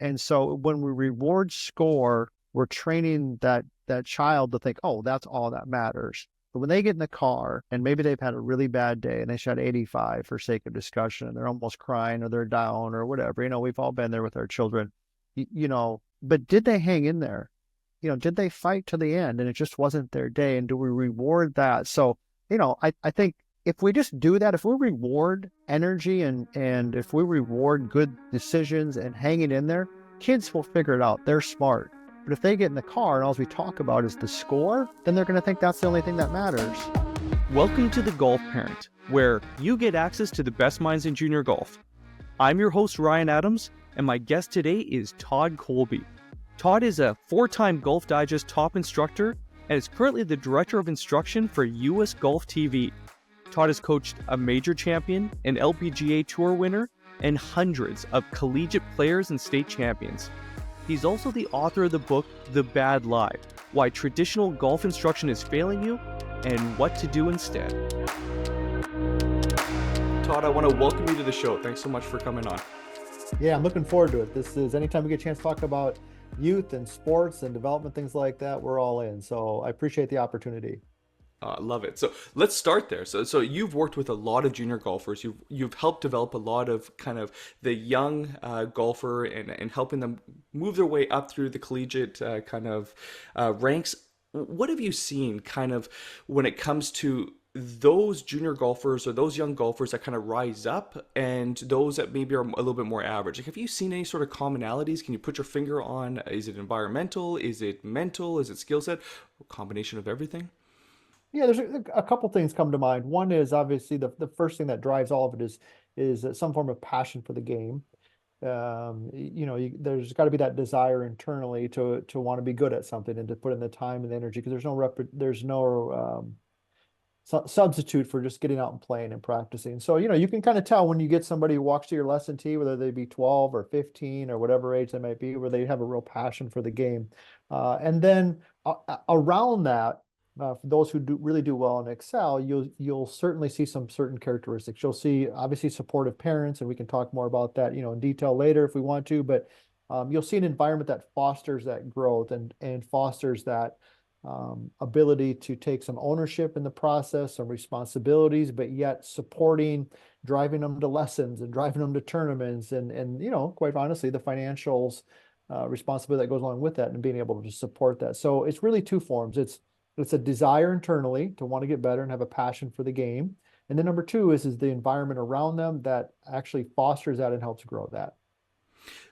And so when we reward score, we're training that child to think, oh, that's all that matters. But when they get in the car and maybe they've had a really bad day and they shot 85 for sake of discussion and they're almost crying or they're down or whatever, we've all been there with our children, but did they hang in there? Did they fight to the end and it just wasn't their day? And do we reward that? So, I think if we just do that, if we reward energy and if we reward good decisions and hanging in there, kids will figure it out. They're smart. But if they get in the car and all we talk about is the score, then they're going to think that's the only thing that matters. Welcome to The Golf Parent, where you get access to the best minds in junior golf. I'm your host, Ryan Adams, and my guest today is Todd Kolb. Todd is a 4-time Golf Digest top instructor and is currently the director of instruction for US Golf TV. Todd has coached a major champion, an LPGA Tour winner, and hundreds of collegiate players and state champions. He's also the author of the book, The Bad Lie, Why Traditional Golf Instruction is Failing You and What to Do Instead. Todd, I want to welcome you to the show. Thanks so much for coming on. Yeah, I'm looking forward to it. This is anytime we get a chance to talk about youth and sports and development, things like that, we're all in. So I appreciate the opportunity. I love it. So let's start there. So you've worked with a lot of junior golfers. You've helped develop a lot of kind of the young golfer and helping them move their way up through the collegiate ranks. What have you seen kind of when it comes to those junior golfers or those young golfers that kind of rise up and those that maybe are a little bit more average? Like, have you seen any sort of commonalities? Can you put your finger on, is it environmental? Is it mental? Is it skill set? A combination of everything? Yeah, there's a couple things come to mind. One is obviously the first thing that drives all of it is some form of passion for the game. There's got to be that desire internally to want to be good at something and to put in the time and the energy, because there's no substitute for just getting out and playing and practicing. So, you can kind of tell when you get somebody who walks to your lesson tee, whether they be 12 or 15 or whatever age they might be, where they have a real passion for the game. And then around that, for those who really do well and excel, you'll certainly see some certain characteristics. You'll see obviously supportive parents, and we can talk more about that, in detail later if we want to. But you'll see an environment that fosters that growth and fosters that ability to take some ownership in the process, some responsibilities, but yet supporting, driving them to lessons and driving them to tournaments, and quite honestly, the financials responsibility that goes along with that, and being able to support that. So it's really two forms. It's a desire internally to want to get better and have a passion for the game. And then number two is the environment around them that actually fosters that and helps grow that.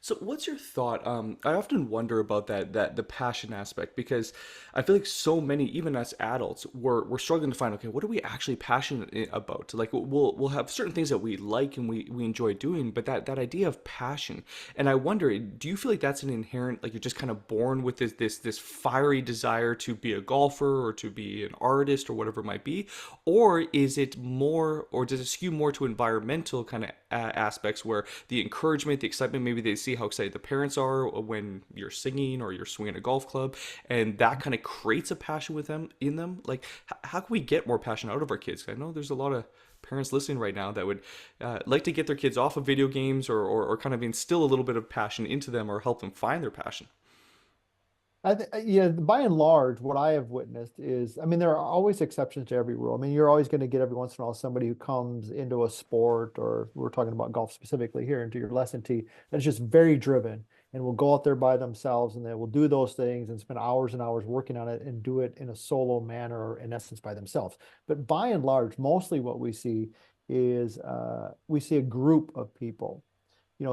So what's your thought? I often wonder about that the passion aspect, because I feel like so many, even as adults, we're struggling to find, okay, what are we actually passionate about? Like we'll have certain things that we like and we enjoy doing, but that idea of passion, and I wonder, do you feel like that's an inherent, like you're just kind of born with this fiery desire to be a golfer or to be an artist or whatever it might be, or is it more, or does it skew more to environmental kind of aspects where the encouragement, the excitement, maybe they see how excited the parents are when you're singing or you're swinging a golf club, and that kind of creates a passion with them in them? Like, how can we get more passion out of our kids? I know there's a lot of parents listening right now that would like to get their kids off of video games or kind of instill a little bit of passion into them or help them find their passion. Yeah, by and large, what I have witnessed is, I mean, there are always exceptions to every rule. I mean, you're always going to get every once in a while somebody who comes into a sport, or we're talking about golf specifically here, into your lesson tee, that's just very driven and will go out there by themselves and they will do those things and spend hours and hours working on it and do it in a solo manner, or in essence by themselves. But by and large, mostly what we see is we see a group of people.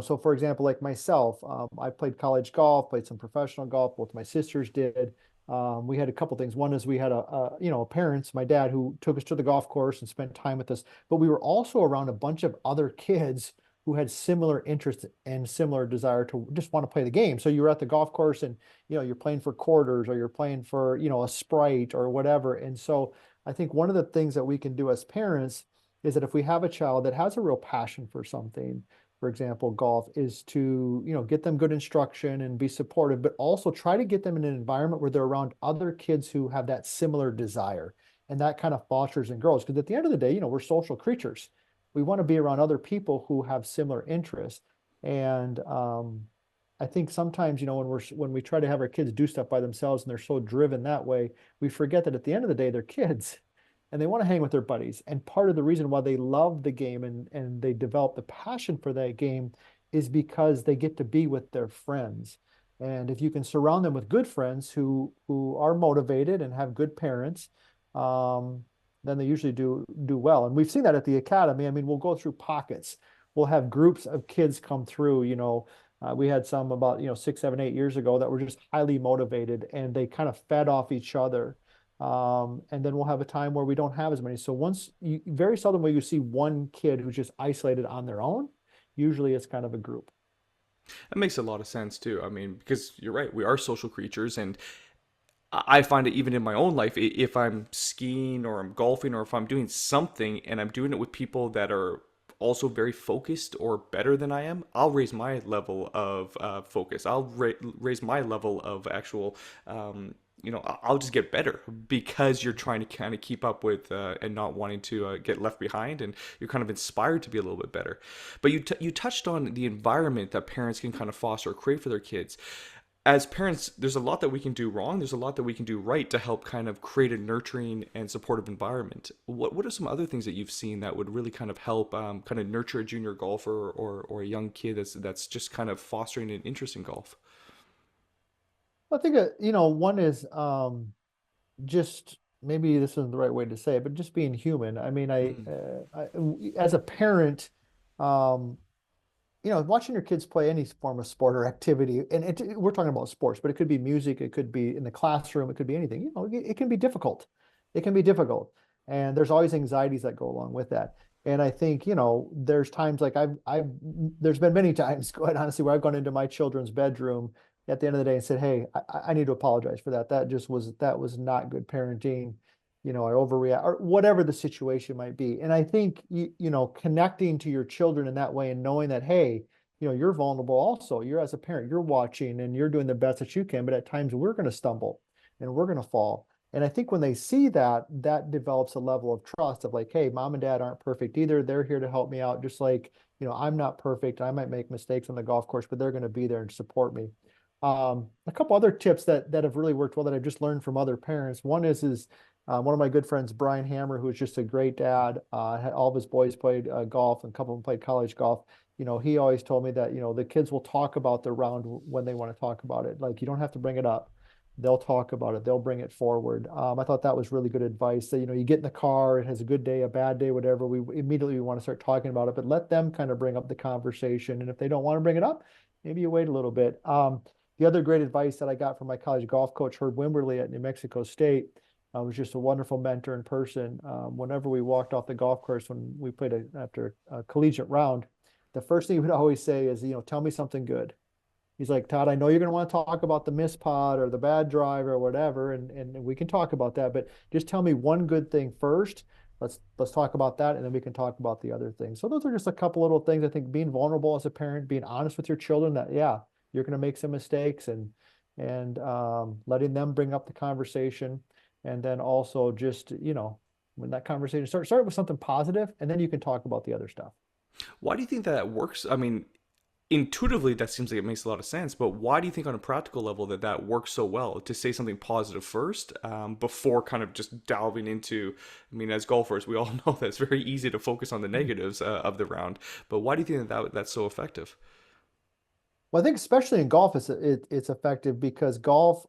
So for example, like myself, I played college golf, played some professional golf. Both my sisters did. We had a couple things. One is we had parents, my dad, who took us to the golf course and spent time with us. But we were also around a bunch of other kids who had similar interests and similar desire to just want to play the game. So you were at the golf course and, you're playing for quarters, or you're playing for, a Sprite or whatever. And so I think one of the things that we can do as parents is that if we have a child that has a real passion for something, for example, golf, is to, get them good instruction and be supportive, but also try to get them in an environment where they're around other kids who have that similar desire. And that kind of fosters and grows. Because at the end of the day, we're social creatures. We want to be around other people who have similar interests. And I think sometimes, when we try to have our kids do stuff by themselves and they're so driven that way, we forget that at the end of the day, they're kids and they want to hang with their buddies. And part of the reason why they love the game and they develop the passion for that game is because they get to be with their friends. And if you can surround them with good friends who are motivated and have good parents, um, then they usually do well. And we've seen that at the academy. I mean, we'll go through pockets. We'll have groups of kids come through, we had some about 6, 7, 8 years ago that were just highly motivated, and they kind of fed off each other. And then we'll have a time where we don't have as many. So very seldom will you see one kid who's just isolated on their own. Usually it's kind of a group. That makes a lot of sense too. I mean, because you're right, we are social creatures, and I find it even in my own life, if I'm skiing or I'm golfing or if I'm doing something and I'm doing it with people that are also very focused or better than I am, I'll raise my level of focus. I'll raise my level of actual, I'll just get better because you're trying to kind of keep up with and not wanting to get left behind, and you're kind of inspired to be a little bit better. But you touched on the environment that parents can kind of foster or create for their kids. As parents, there's a lot that we can do wrong. There's a lot that we can do right to help kind of create a nurturing and supportive environment. What are some other things that you've seen that would really kind of help kind of nurture a junior golfer or a young kid that's just kind of fostering an interest in golf? I think, one is just maybe this isn't the right way to say it, but just being human. I mean, Mm. as a parent, um, watching your kids play any form of sport or activity, and we're talking about sports, but it could be music, it could be in the classroom, it could be anything. It can be difficult. It can be difficult, and there's always anxieties that go along with that. And I think, there's times like there's been many times, quite honestly, where I've gone into my children's bedroom at the end of the day and said, "Hey, I need to apologize for that. That was not good parenting. I overreact," or whatever the situation might be. And I think connecting to your children in that way and knowing that, hey, you're vulnerable also. You're, as a parent, you're watching and you're doing the best that you can, but at times we're going to stumble and we're going to fall. And I think when they see that, that develops a level of trust of like, hey, mom and dad aren't perfect either. They're here to help me out. Just like, I'm not perfect. I might make mistakes on the golf course, but they're going to be there and support me. A couple other tips that have really worked well that I've just learned from other parents. One is one of my good friends, Brian Hammer, who is just a great dad. All of his boys played golf, and a couple of them played college golf. He always told me that the kids will talk about the round when they want to talk about it. Like, you don't have to bring it up. They'll talk about it. They'll bring it forward. I thought that was really good advice. That you get in the car, it has a good day, a bad day, whatever. We immediately want to start talking about it, but let them kind of bring up the conversation. And if they don't want to bring it up, maybe you wait a little bit. The other great advice that I got from my college golf coach, Herb Wimberly at New Mexico State, was just a wonderful mentor in person. Whenever we walked off the golf course when we played after a collegiate round, the first thing he would always say is, tell me something good. He's like, Todd, I know you're going to want to talk about the missed putt or the bad drive or whatever, and we can talk about that, but just tell me one good thing first. Let's talk about that, and then we can talk about the other things. So those are just a couple little things. I think being vulnerable as a parent, being honest with your children that, yeah, you're going to make some mistakes, and letting them bring up the conversation, and then also just when that conversation start with something positive, and then you can talk about the other stuff. Why do you think that works? I mean, intuitively, that seems like it makes a lot of sense, but why do you think on a practical level that works so well to say something positive first before kind of just delving into, I mean, as golfers, we all know that it's very easy to focus on the negatives of the round, but why do you think that's so effective? Well, I think especially in golf, it's effective because golf,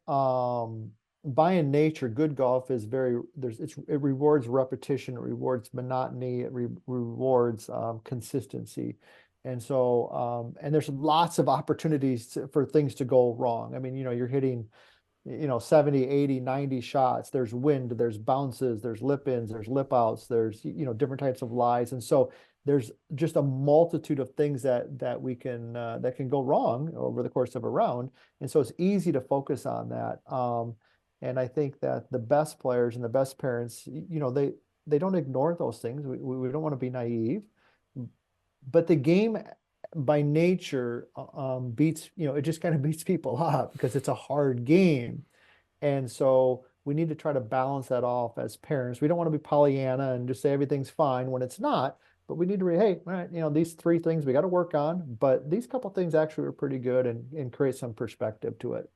by in nature, good golf is it rewards repetition, it rewards monotony, it rewards consistency, and there's lots of opportunities for things to go wrong. I mean, you're hitting 70, 80, 90 shots. There's wind, there's bounces, there's lip ins, there's lip outs, there's different types of lies. And so there's just a multitude of things that can go wrong over the course of a round. And so it's easy to focus on that. And I think that the best players and the best parents, they don't ignore those things. We don't want to be naive, but the game by nature beats, it just kind of beats people up because it's a hard game. And so we need to try to balance that off as parents. We don't want to be Pollyanna and just say everything's fine when it's not, but we need to hey, all right, these three things we got to work on, but these couple things actually are pretty good and create some perspective to it.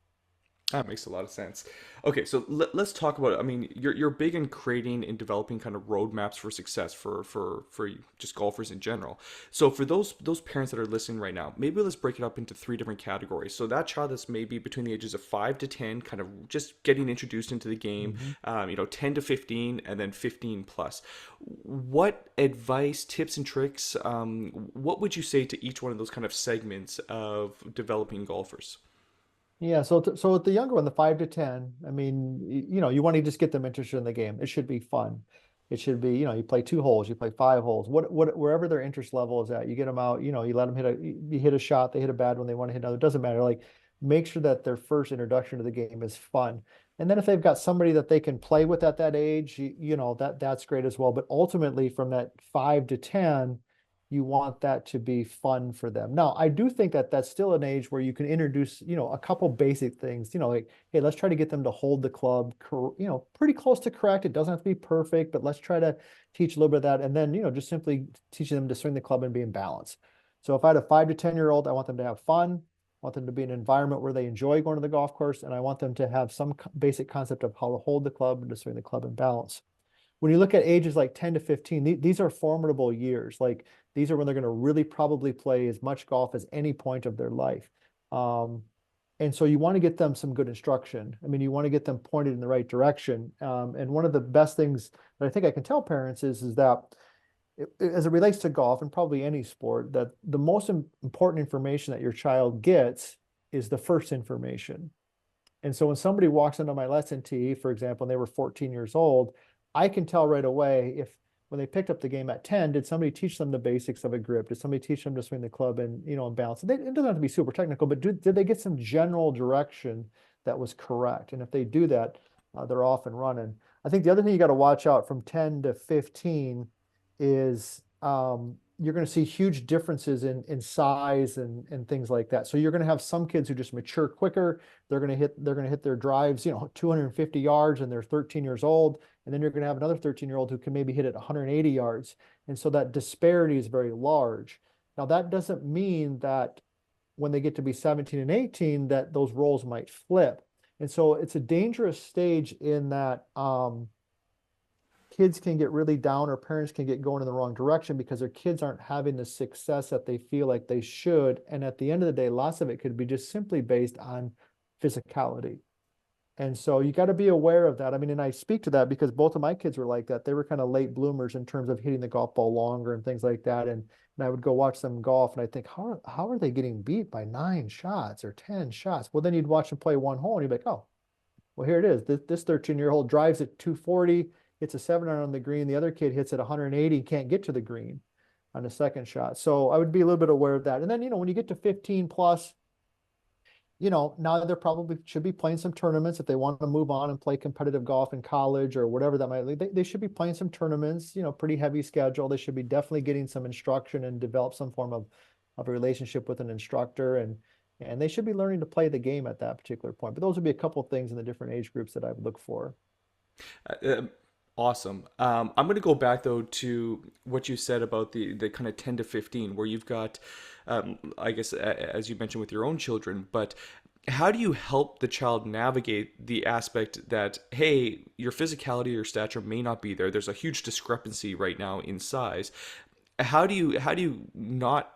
That makes a lot of sense. Okay, so let's talk about it. I mean, you're big in creating and developing kind of roadmaps for success for just golfers in general. So for those parents that are listening right now, maybe let's break it up into three different categories. So that child that's maybe between the ages of 5 to 10, kind of just getting introduced into the game, Mhm. 10 to 15, and then 15 plus. What advice, tips, and tricks? What would you say to each one of those kind of segments of developing golfers? Yeah, so with the younger one, the 5 to 10, I mean, you want to just get them interested in the game. It should be fun. It should be, you play 2 holes, you play 5 holes, wherever their interest level is at, you get them out, you let them you hit a shot, they hit a bad one, they want to hit another, it doesn't matter. Like, make sure that their first introduction to the game is fun. And then if they've got somebody that they can play with at that age, that's great as well. But ultimately, from that 5 to 10, you want that to be fun for them. Now, I do think that that's still an age where you can introduce, a couple basic things, like, hey, let's try to get them to hold the club, pretty close to correct. It doesn't have to be perfect, but let's try to teach a little bit of that. And then, just simply teaching them to swing the club and be in balance. So if I had a 5 to 10 year old, I want them to have fun. I want them to be in an environment where they enjoy going to the golf course. And I want them to have some basic concept of how to hold the club and to swing the club in balance. When you look at ages like 10 to 15, these are formidable years. Like, these are when they're going to really probably play as much golf as any point of their life. Um, and so you want to get them some good instruction. I mean, you want to get them pointed in the right direction. And one of the best things that I think I can tell parents is that as it relates to golf and probably any sport, that the most important information that your child gets is the first information. And so when somebody walks into my lesson tee, for example, and they were 14 years old, I can tell right away if when they picked up the game at 10, did somebody teach them the basics of a grip? Did somebody teach them to swing the club and, in balance? It doesn't have to be super technical, but did they get some general direction that was correct? And if they do that, they're off and running. I think the other thing you got to watch out from 10 to 15 is you're going to see huge differences in size and things like that. So you're going to have some kids who just mature quicker. They're going to hit their drives, 250 yards, and they're 13 years old. And then you're going to have another 13-year-old who can maybe hit it 180 yards. And so that disparity is very large. Now, that doesn't mean that when they get to be 17 and 18, that those roles might flip. And so it's a dangerous stage in that kids can get really down or parents can get going in the wrong direction because their kids aren't having the success that they feel like they should. And at the end of the day, lots of it could be just simply based on physicality. And so you got to be aware of that. I mean, and I speak to that because both of my kids were like that. They were kind of late bloomers in terms of hitting the golf ball longer and things like that. And I would go watch them golf and I think, how are they getting beat by 9 shots or 10 shots? Well, then you'd watch them play one hole and you'd be like, oh, well, here it is. This 13-year-old drives at 240, hits a 7 iron on the green. The other kid hits at 180, can't get to the green on the second shot. So I would be a little bit aware of that. And then, when you get to 15 plus, now they're probably should be playing some tournaments if they want to move on and play competitive golf in college or whatever that might be. They should be playing some tournaments, pretty heavy schedule. They should be definitely getting some instruction and develop some form of a relationship with an instructor. And they should be learning to play the game at that particular point. But those would be a couple of things in the different age groups that I would look for. Uh, Awesome. I'm going to go back though to what you said about the kind of 10 to 15, where you've got, I guess, as you mentioned with your own children, but how do you help the child navigate the aspect that, hey, your physicality or stature may not be there? There's a huge discrepancy right now in size. How do you not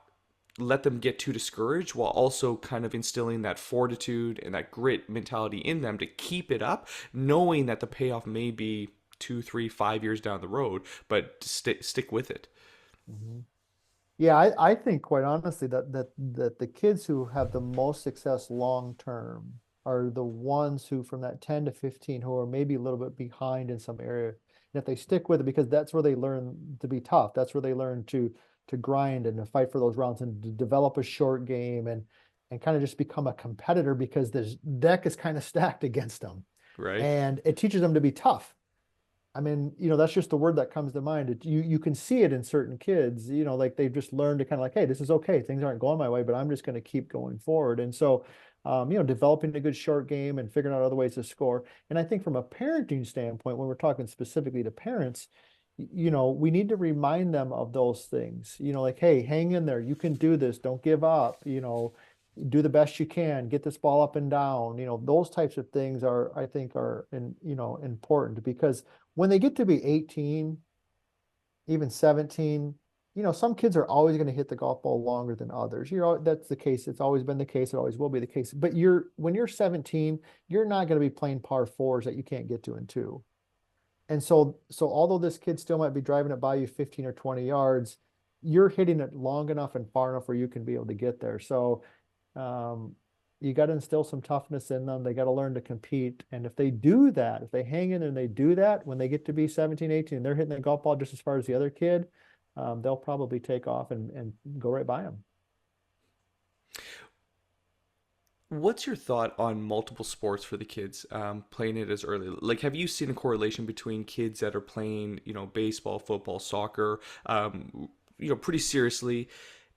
let them get too discouraged while also kind of instilling that fortitude and that grit mentality in them to keep it up, knowing that the payoff may be 2, 3, 5 years down the road, but stick with it. Mhm. Yeah, I think quite honestly that the kids who have the most success long term are the ones who from that 10 to 15 who are maybe a little bit behind in some area. And if they stick with it, because that's where they learn to be tough. That's where they learn to grind and to fight for those rounds and to develop a short game and kind of just become a competitor because this deck is kind of stacked against them. Right? And it teaches them to be tough. I mean, that's just the word that comes to mind. You can see it in certain kids, like they've just learned to kind of like, hey, this is okay. Things aren't going my way, but I'm just going to keep going forward. And so, developing a good short game and figuring out other ways to score. And I think from a parenting standpoint, when we're talking specifically to parents, we need to remind them of those things, like, hey, hang in there. You can do this. Don't give up, do the best you can, get this ball up and down. Those types of things I think are important because when they get to be 18, even 17, some kids are always going to hit the golf ball longer than others. That's the case. It's always been the case. It always will be the case. But when you're 17, you're not going to be playing par fours that you can't get to in two. And so although this kid still might be driving it by you 15 or 20 yards, you're hitting it long enough and far enough where you can be able to get there. So um, you got to instill some toughness in them. They got to learn to compete. And if they do that, if they hang in and they do that, when they get to be 17, 18, they're hitting the golf ball just as far as the other kid, they'll probably take off and go right by them. What's your thought on multiple sports for the kids, playing it as early? Like, have you seen a correlation between kids that are playing, baseball, football, soccer, pretty seriously?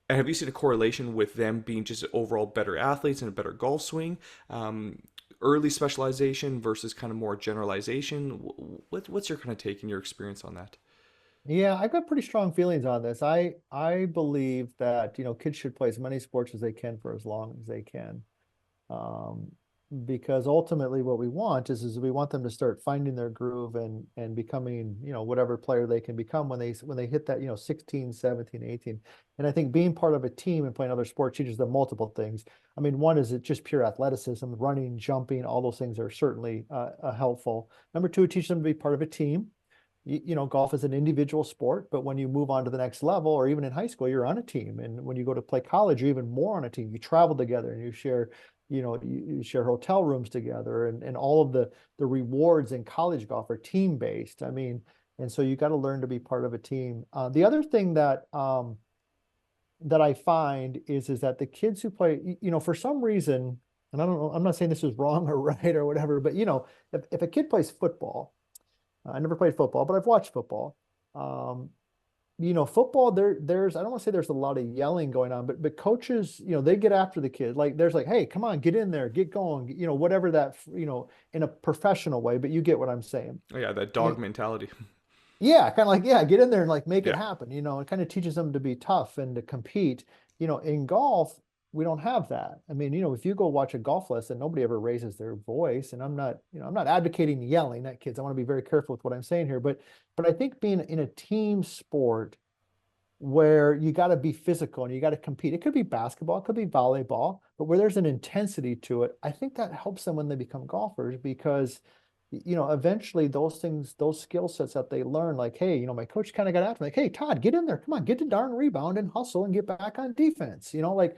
And have you seen a correlation with them being just overall better athletes and a better golf swing? Early specialization versus kind of more generalization. What's your kind of take and your experience on that? Yeah, I've got pretty strong feelings on this. I believe that, kids should play as many sports as they can for as long as they can. Um, because ultimately what we want is we want them to start finding their groove and becoming, whatever player they can become when they hit that, 16, 17, 18. And I think being part of a team and playing other sports teaches them multiple things. I mean, one is it just pure athleticism, running, jumping, all those things are certainly helpful. Number two, it teaches them to be part of a team. Golf is an individual sport, but when you move on to the next level, or even in high school, you're on a team. And when you go to play college, you're even more on a team. You travel together and you share hotel rooms together, and all of the rewards in college golf are team based. I mean, and so you got to learn to be part of a team. The other thing that I find is that the kids who play, for some reason, and I don't know, I'm not saying this is wrong or right or whatever, but if a kid plays football, I never played football, but I've watched football. Um, football, there's I don't want to say there's a lot of yelling going on, but coaches, they get after the kid. Like there's like, hey, come on, get in there, get going, whatever that, in a professional way, but you get what I'm saying. Oh yeah, that And dog mentality. yeah, kind of like, yeah, get in there and like make it Yeah. happen. It kind of teaches them to be tough and to compete. In golf, we don't have that. I mean, if you go watch a golf lesson, nobody ever raises their voice. And I'm not advocating yelling at kids. I want to be very careful with what I'm saying here. But I think being in a team sport where you got to be physical and you got to compete. It could be basketball, it could be volleyball, but where there's an intensity to it, I think that helps them when they become golfers because eventually those things, those skill sets that they learn, like, hey, my coach kind of got after me, like, hey, Todd, get in there. Come on, get the darn rebound and hustle and get back on defense. Like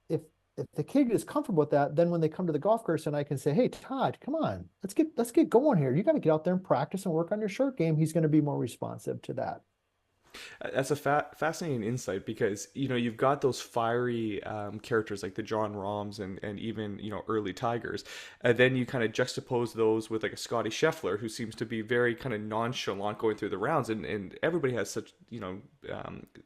if if the kid is comfortable with that, then when they come to the golf course and I can say, hey, Todd, come on, let's get going here. You got to get out there and practice and work on your short game. He's going to be more responsive to that. That's a fascinating insight because you've got those fiery characters like the John Rahms and even early Tigers, and then you kind of juxtapose those with like a Scotty Scheffler who seems to be very kind of nonchalant going through the rounds, and everybody has such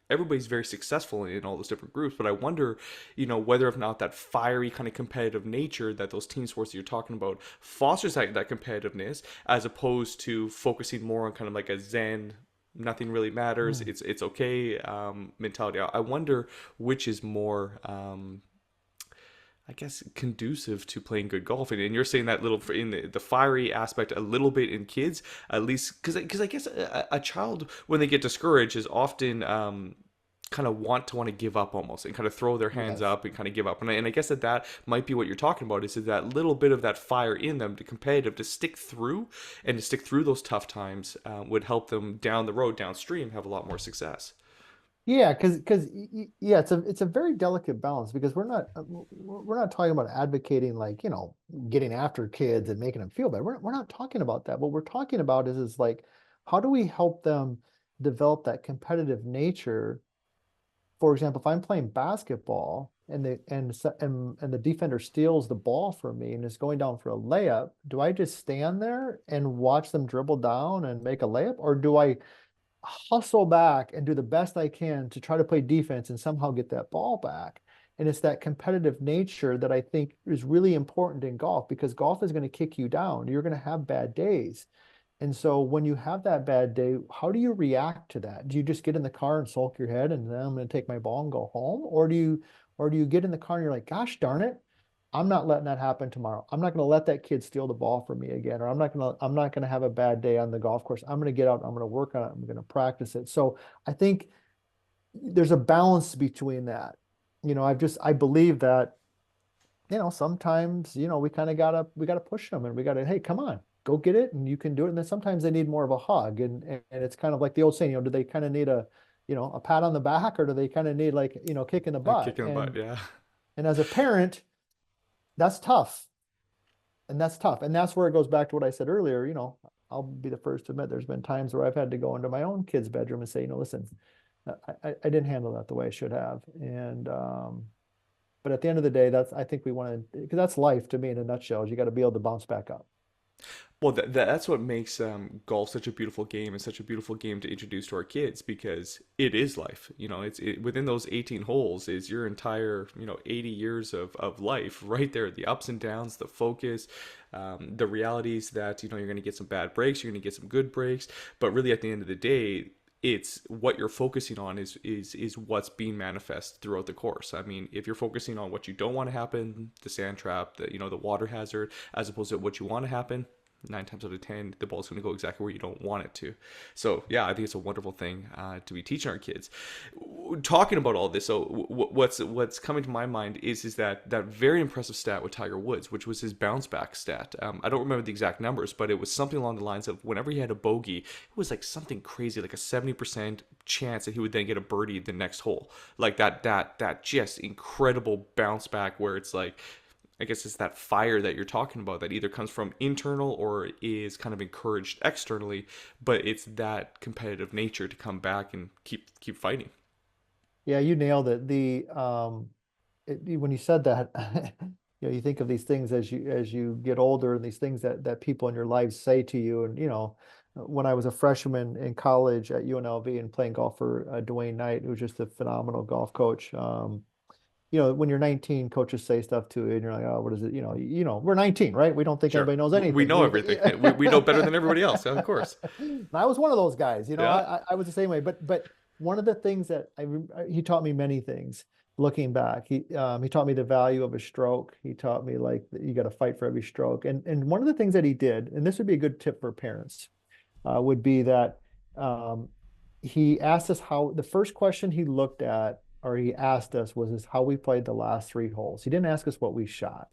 everybody's very successful in all those different groups, but I wonder whether or not that fiery kind of competitive nature that those team sports that you're talking about fosters that competitiveness as opposed to focusing more on kind of like a zen nothing really matters. Mm. It's okay mentality. I wonder which is more, I guess, conducive to playing good golf. And you're saying that little in the fiery aspect a little bit in kids, at least because I guess a child when they get discouraged is often kind of want to give up almost and kind of throw their hands Yes. up and kind of give up. And I guess that might be what you're talking about is that little bit of that fire in them to competitive to stick through and to stick through those tough times would help them down the road downstream have a lot more success. Yeah, because yeah, it's a very delicate balance because we're not talking about advocating like getting after kids and making them feel bad. We're not talking about that. What we're talking about is like how do we help them develop that competitive nature. For example, if I'm playing basketball and the defender steals the ball from me and is going down for a layup, do I just stand there and watch them dribble down and make a layup, or do I hustle back and do the best I can to try to play defense and somehow get that ball back? And it's that competitive nature that I think is really important in golf because golf is going to kick you down. You're going to have bad days. And so when you have that bad day, how do you react to that? Do you just get in the car and sulk your head and then I'm going to take my ball and go home? Or do you get in the car and you're like, gosh darn it, I'm not letting that happen tomorrow. I'm not going to let that kid steal the ball from me again, or I'm not going to have a bad day on the golf course. I'm going to get out, I'm going to work on it, I'm going to practice it. So I think there's a balance between that. I believe that sometimes, we gotta push them and we gotta, hey, come on, go get it and you can do it. And then sometimes they need more of a hug. And it's kind of like the old saying, do they kind of need a pat on the back or do they kind of need like, kick in the A butt? kick in the butt, yeah. And as a parent, that's tough. And that's tough. And that's where it goes back to what I said earlier, I'll be the first to admit there's been times where I've had to go into my own kid's bedroom and say, listen, I didn't handle that the way I should have. But at the end of the day, I think we want to, because that's life to me in a nutshell, is you got to be able to bounce back up. Well, that's what makes golf such a beautiful game and such a beautiful game to introduce to our kids because it is life. Within those 18 holes is your entire 80 years of life right there. The ups and downs, the focus, the realities that you're going to get some bad breaks, you're going to get some good breaks, but really at the end of the day, it's what you're focusing on is what's being manifest throughout the course. I mean, if you're focusing on what you don't want to happen, the sand trap, the water hazard, as opposed to what you want to happen, 9 times out of 10, the ball's going to go exactly where you don't want it to. So yeah, I think it's a wonderful thing to be teaching our kids. Talking about all this, so what's coming to my mind is that very impressive stat with Tiger Woods, which was his bounce back stat. I don't remember the exact numbers, but it was something along the lines of whenever he had a bogey, it was like something crazy, like a 70% chance that he would then get a birdie the next hole. Like that just incredible bounce back where it's like, I guess it's that fire that you're talking about that either comes from internal or is kind of encouraged externally, but it's that competitive nature to come back and keep fighting. Yeah, you nailed it. When you said that, you think of these things as you get older and these things that people in your life say to you. And, when I was a freshman in college at UNLV and playing golf for Dwayne Knight, who was just a phenomenal golf coach. When you're 19, coaches say stuff to you, and you're like, oh, what is it? We're 19, right? We don't think Sure, anybody knows we anything. know everything. We know better than everybody else. Yeah, of course. And I was one of those guys. Yeah. I was the same way. But one of the things that he taught me many things. Looking back, he taught me the value of a stroke. He taught me like that you got to fight for every stroke. And one of the things that he did, and this would be a good tip for parents, would be that um, he asked us how the first question he looked at or he asked us was how we played the last three holes. He didn't ask us what we shot.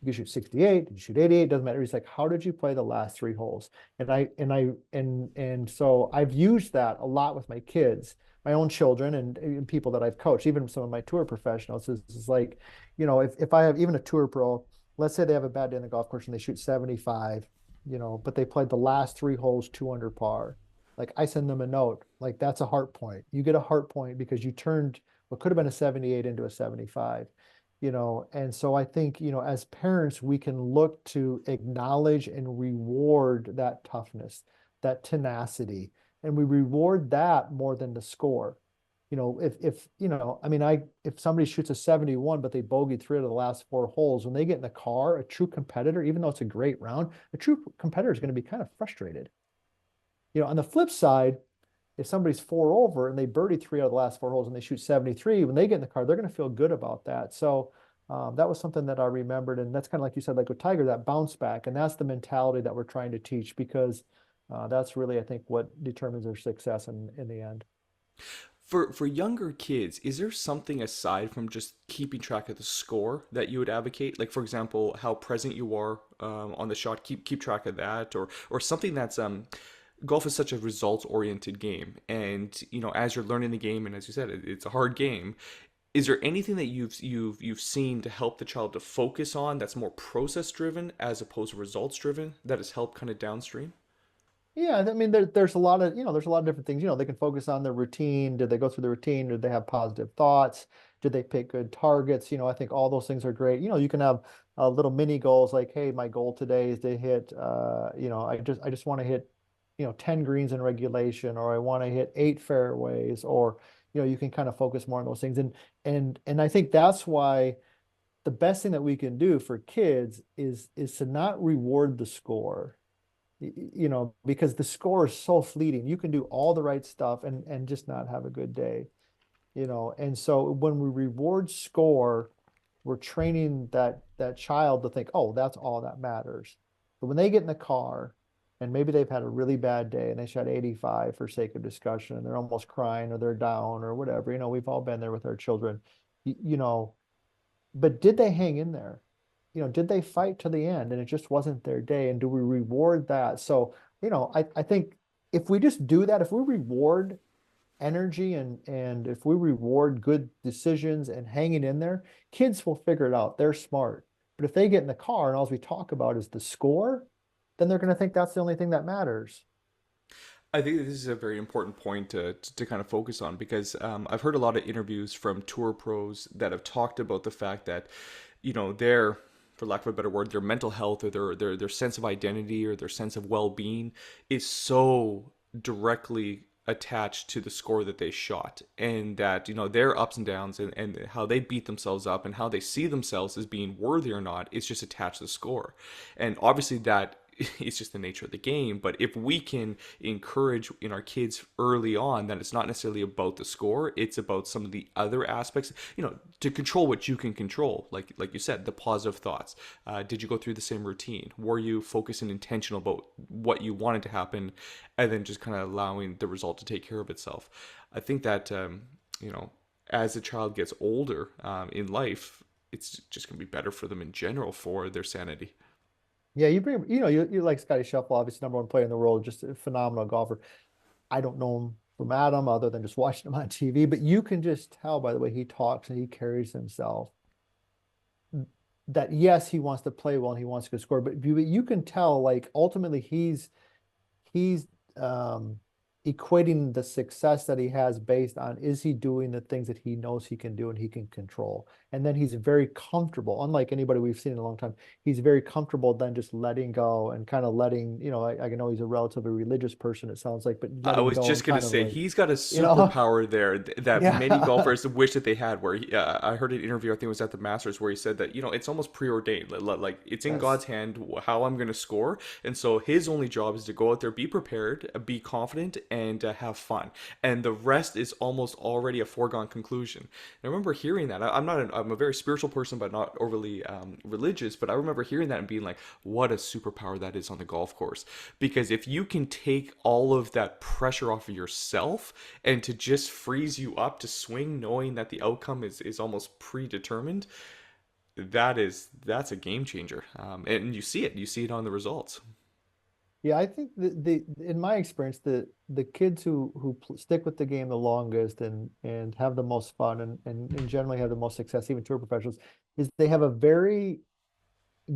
You shoot 68, did you shoot 88, doesn't matter. He's like, how did you play the last three holes? And so I've used that a lot with my kids, my own children and people that I've coached, even some of my tour professionals. Is like, if I have even a tour pro, let's say they have a bad day on the golf course and they shoot 75, but they played the last three holes two under par. Like I send them a note, like that's a heart point. You get a heart point because you turned what could have been a 78 into a 75. And so I think, as parents, we can look to acknowledge and reward that toughness, that tenacity, and we reward that more than the score. If I mean, if somebody shoots a 71, but they bogeyed three out of the last four holes, when they get in the car, a true competitor, even though it's a great round, a true competitor is going to be kind of frustrated. On the flip side, if somebody's four over and they birdie three out of the last four holes and they shoot 73, when they get in the car, they're going to feel good about that. So that was something that I remembered. And that's kind of like you said, like with Tiger, that bounce back. And that's the mentality that we're trying to teach because that's really, I think, what determines their success in the end. For younger kids, is there something aside from just keeping track of the score that you would advocate? Like, for example, how present you are on the shot, keep track of that, or something that's golf is such a results oriented game, and as you're learning the game, and as you said, it's a hard game. Is there anything that you've seen to help the child to focus on that's more process driven as opposed to results driven that has helped kind of downstream? Yeah, I mean, there's a lot of, there's a lot of different things. They can focus on their routine. Did they go through the routine? Did they have positive thoughts? Did they pick good targets? I think all those things are great. You can have little mini goals like, hey, my goal today is to hit, I just want to hit, 10 greens in regulation, or I want to hit eight fairways, or, you can kind of focus more on those things. And I think that's why the best thing that we can do for kids is to not reward the score, because the score is so fleeting. You can do all the right stuff and just not have a good day, And so when we reward score, we're training that child to think, oh, that's all that matters. But when they get in the car and maybe they've had a really bad day and they shot 85 for sake of discussion and they're almost crying or they're down or whatever, we've all been there with our children, you know, but did they hang in there? Did they fight to the end and it just wasn't their day? And do we reward that? So, I think if we just do that, if we reward energy and if we reward good decisions and hanging in there, kids will figure it out. They're smart. But if they get in the car and all we talk about is the score, then they're going to think that's the only thing that matters. I think this is a very important point to kind of focus on because I've heard a lot of interviews from tour pros that have talked about the fact that, their, for lack of a better word, their mental health or their sense of identity or their sense of well-being is so directly attached to the score that they shot, and that their ups and downs and how they beat themselves up and how they see themselves as being worthy or not is just attached to the score. And obviously that it's just the nature of the game. But if we can encourage in our kids early on that it's not necessarily about the score, it's about some of the other aspects, to control what you can control. Like you said, the positive thoughts. Did you go through the same routine? Were you focused and intentional about what you wanted to happen, and then just kind of allowing the result to take care of itself? I think that as the child gets older in life, it's just going to be better for them in general for their sanity. Yeah, you like Scotty Scheffel, obviously number one player in the world, just a phenomenal golfer. I don't know him from Adam other than just watching him on TV, but you can just tell by the way he talks and he carries himself that yes, he wants to play well and he wants to score, but you can tell like ultimately he's equating the success that he has based on is he doing the things that he knows he can do and he can control. And then he's very comfortable, unlike anybody we've seen in a long time. He's very comfortable then just letting go and kind of letting, I know he's a relatively religious person, it sounds like, but I letting was go just and gonna kind of say like, he's got a you know, superpower there that many yeah, golfers wish that they had. Where I heard an interview, I think it was at the Masters, where he said that it's almost preordained, like it's in yes. God's hand how I'm gonna score, and so his only job is to go out there, be prepared, be confident, and have fun, and the rest is almost already a foregone conclusion. And I remember hearing that. I'm a very spiritual person, but not overly religious. But I remember hearing that and being like, what a superpower that is on the golf course, because if you can take all of that pressure off of yourself and to just freeze you up to swing knowing that the outcome is almost predetermined, that's a game changer. And you see it on the results. Yeah, I think the in my experience, the kids who stick with the game the longest and have the most fun and generally have the most success, even tour professionals, is they have a very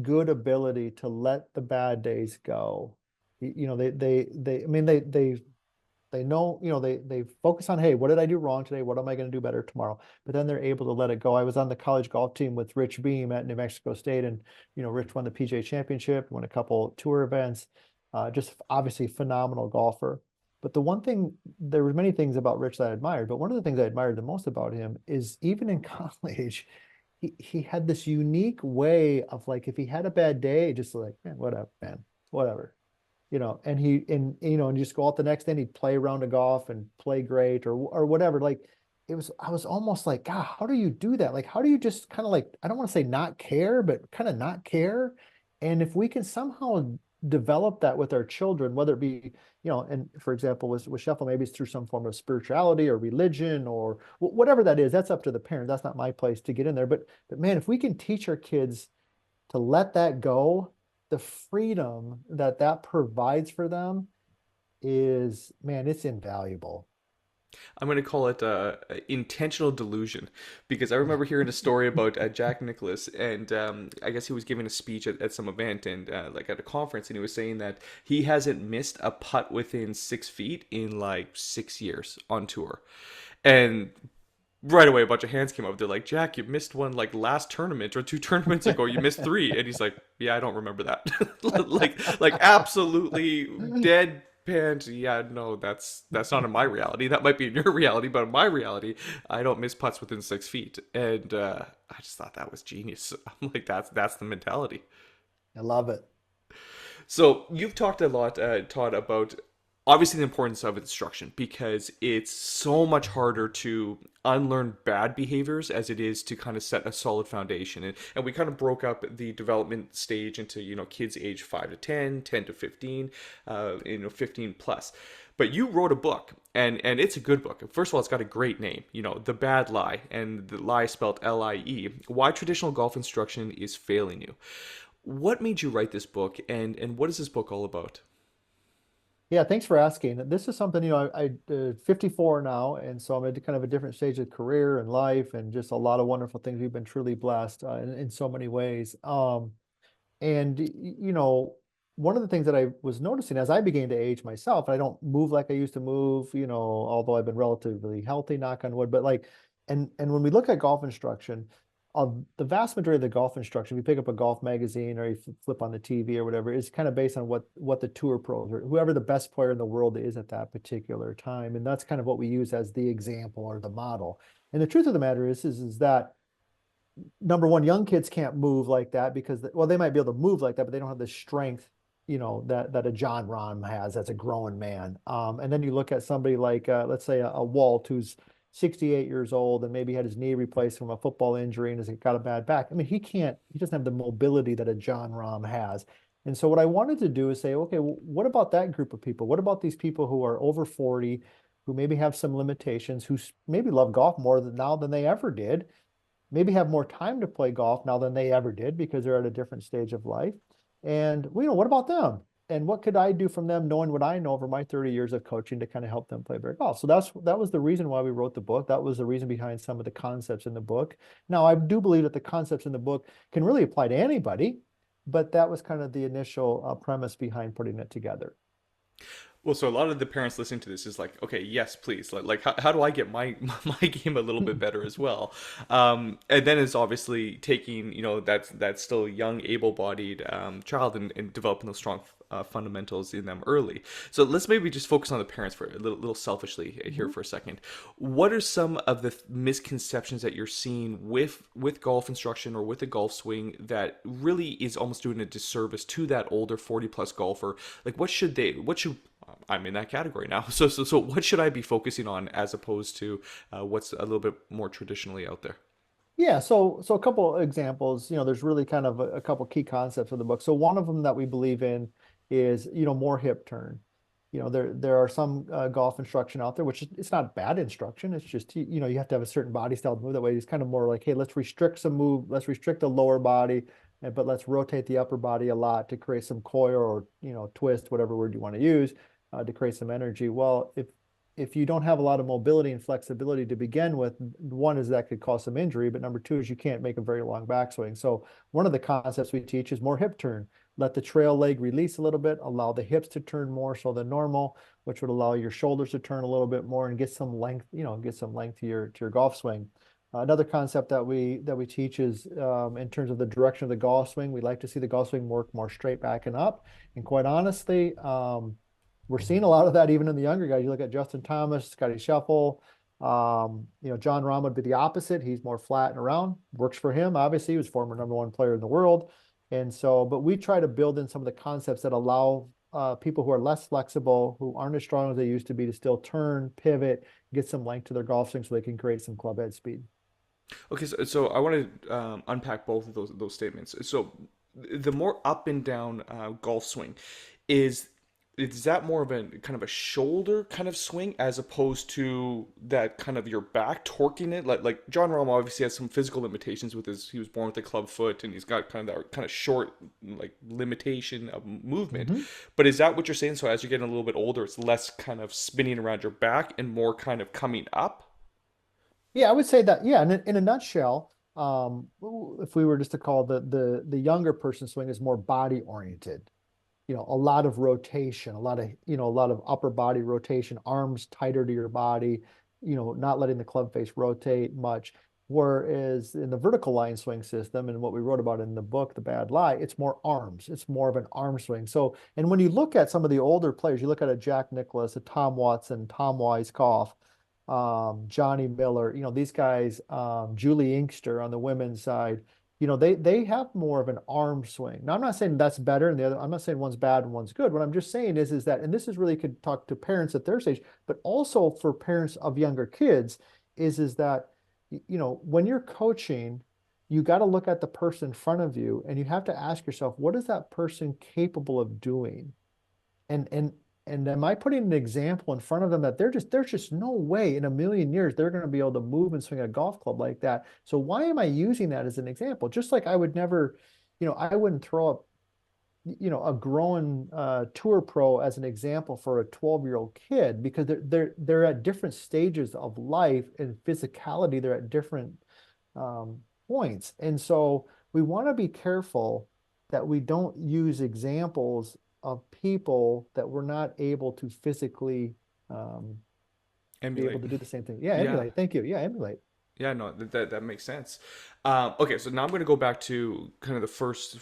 good ability to let the bad days go. I mean, they know, they focus on, hey, what did I do wrong today? What am I going to do better tomorrow? But then they're able to let it go. I was on the college golf team with Rich Beam at New Mexico State, and Rich won the PGA Championship, won a couple tour events. Just obviously phenomenal golfer. But the one thing, there were many things about Rich that I admired, but one of the things I admired the most about him is even in college, he had this unique way of like if he had a bad day, just like, man, whatever, man, whatever and just go out the next day and he'd play a round of golf and play great or whatever. Like I was almost like, God, how do you do that? Like, how do you just kind of like, I don't want to say not care, but kind of not care? And if we can somehow develop that with our children, whether it be, and for example, with Shuffle, maybe it's through some form of spirituality or religion or whatever that is, that's up to the parent. That's not my place to get in there. But man, if we can teach our kids to let that go, the freedom that that provides for them is, man, it's invaluable. I'm going to call it intentional delusion, because I remember hearing a story about Jack Nicklaus, and I guess he was giving a speech at some event and like at a conference, and he was saying that he hasn't missed a putt within 6 feet in like 6 years on tour, and right away a bunch of hands came up. They're like, Jack, you missed one like last tournament or two tournaments ago. You missed three, and he's like, yeah, I don't remember that. like absolutely dead pants. Yeah, no, that's not in my reality. That might be in your reality, but in my reality, I don't miss putts within 6 feet. And I just thought that was genius. I'm like, that's the mentality. I love it. So you've talked a lot, Todd, about obviously the importance of instruction because it's so much harder to unlearn bad behaviors as it is to kind of set a solid foundation. And we kind of broke up the development stage into, kids age 5 to 10, 10 to 15, 15 plus. But you wrote a book, and it's a good book. First of all, it's got a great name, The Bad Lie, and the lie spelled Lie. Why traditional golf instruction is failing you. What made you write this book, and what is this book all about? Yeah, thanks for asking. This is something, I 54 now, and so I'm at kind of a different stage of career and life, and just a lot of wonderful things. We've been truly blessed in so many ways. And one of the things that I was noticing as I began to age myself, I don't move like I used to move, although I've been relatively healthy, knock on wood, but like, and when we look at golf instruction, the vast majority of the golf instruction, if you pick up a golf magazine or you flip on the TV or whatever, is kind of based on what the tour pros or whoever the best player in the world is at that particular time. And that's kind of what we use as the example or the model. And the truth of the matter is that number one, young kids can't move like that because, well, they might be able to move like that, but they don't have the strength, that a John Rahm has as a grown man. And then you look at somebody like, let's say a Walt who's 68 years old and maybe had his knee replaced from a football injury and has got a bad back. I mean, he doesn't have the mobility that a John Rahm has. And so what I wanted to do is say, okay, well, what about that group of people? What about these people who are over 40, who maybe have some limitations, who maybe love golf more now than they ever did, maybe have more time to play golf now than they ever did because they're at a different stage of life. And what about them? And what could I do from them, knowing what I know over my 30 years of coaching to kind of help them play better golf? So that was the reason why we wrote the book. That was the reason behind some of the concepts in the book. Now, I do believe that the concepts in the book can really apply to anybody, but that was kind of the initial premise behind putting it together. Well, so a lot of the parents listening to this is like, okay, yes, please. Like how do I get my my game a little bit better as well? And then it's obviously taking, that's still young, able-bodied child and developing those strong fundamentals in them early. So let's maybe just focus on the parents for a little selfishly here Mhm. for a second. What are some of the misconceptions that you're seeing with golf instruction or with the golf swing that really is almost doing a disservice to that older 40 plus golfer? Like what should I'm in that category now. So what should I be focusing on as opposed to what's a little bit more traditionally out there? Yeah, so a couple examples, there's really kind of a couple key concepts of the book. So one of them that we believe in is, more hip turn. There are some golf instruction out there, which it's not bad instruction. It's just, you have to have a certain body style to move that way. It's kind of more like, hey, let's restrict some move, let's restrict the lower body, but let's rotate the upper body a lot to create some coil or, twist, whatever word you want to use, to create some energy. Well, if you don't have a lot of mobility and flexibility to begin with, one is that could cause some injury, but number two is you can't make a very long backswing. So one of the concepts we teach is more hip turn. Let the trail leg release a little bit, allow the hips to turn more so than normal, which would allow your shoulders to turn a little bit more and get some length, get some length to your golf swing. Another concept that we teach is in terms of the direction of the golf swing. We like to see the golf swing work more straight back and up. And quite honestly, we're seeing a lot of that even in the younger guys. You look at Justin Thomas, Scotty Scheffel. John Rahm would be the opposite. He's more flat and around. Works for him. Obviously, he was former number one player in the world. And so, but we try to build in some of the concepts that allow people who are less flexible, who aren't as strong as they used to be, to still turn, pivot, get some length to their golf swing so they can create some club head speed. Okay, so I want to unpack both of those statements. So the more up and down golf swing is that more of a kind of a shoulder kind of swing as opposed to that kind of your back torquing it? Like John Rahm obviously has some physical limitations with he was born with a club foot and he's got kind of that kind of short like limitation of movement. Mhm. But is that what you're saying? So as you're getting a little bit older, it's less kind of spinning around your back and more kind of coming up? Yeah, I would say that. Yeah, in a nutshell, if we were just to call the younger person swing is more body oriented. A lot of rotation, a lot of upper body rotation, arms tighter to your body, not letting the club face rotate much. Whereas in the vertical line swing system and what we wrote about in the book, The Bad Lie, it's more arms. It's more of an arm swing. So, and when you look at some of the older players, you look at a Jack Nicklaus, a Tom Watson, Tom Weiskopf, Johnny Miller, these guys, Julie Inkster on the women's side, they have more of an arm swing. Now, I'm not saying that's better and the other, I'm not saying one's bad and one's good. What I'm just saying is that, and this is really could talk to parents at their stage, but also for parents of younger kids, is that, when you're coaching, you got to look at the person in front of you and you have to ask yourself, what is that person capable of doing? And am I putting an example in front of them that there's just no way in a million years they're going to be able to move and swing a golf club like that. So why am I using that as an example? Just like I would never, I wouldn't throw up, a growing tour pro as an example for a 12-year-old kid, because they're at different stages of life and physicality. They're at different points. And so we want to be careful that we don't use examples of people that we're not able to physically be able Emulate. to do the same thing. Yeah, Yeah. emulate. Thank you. Yeah, emulate. Yeah, no, that makes sense. Okay, so now I'm going to go back to kind of the first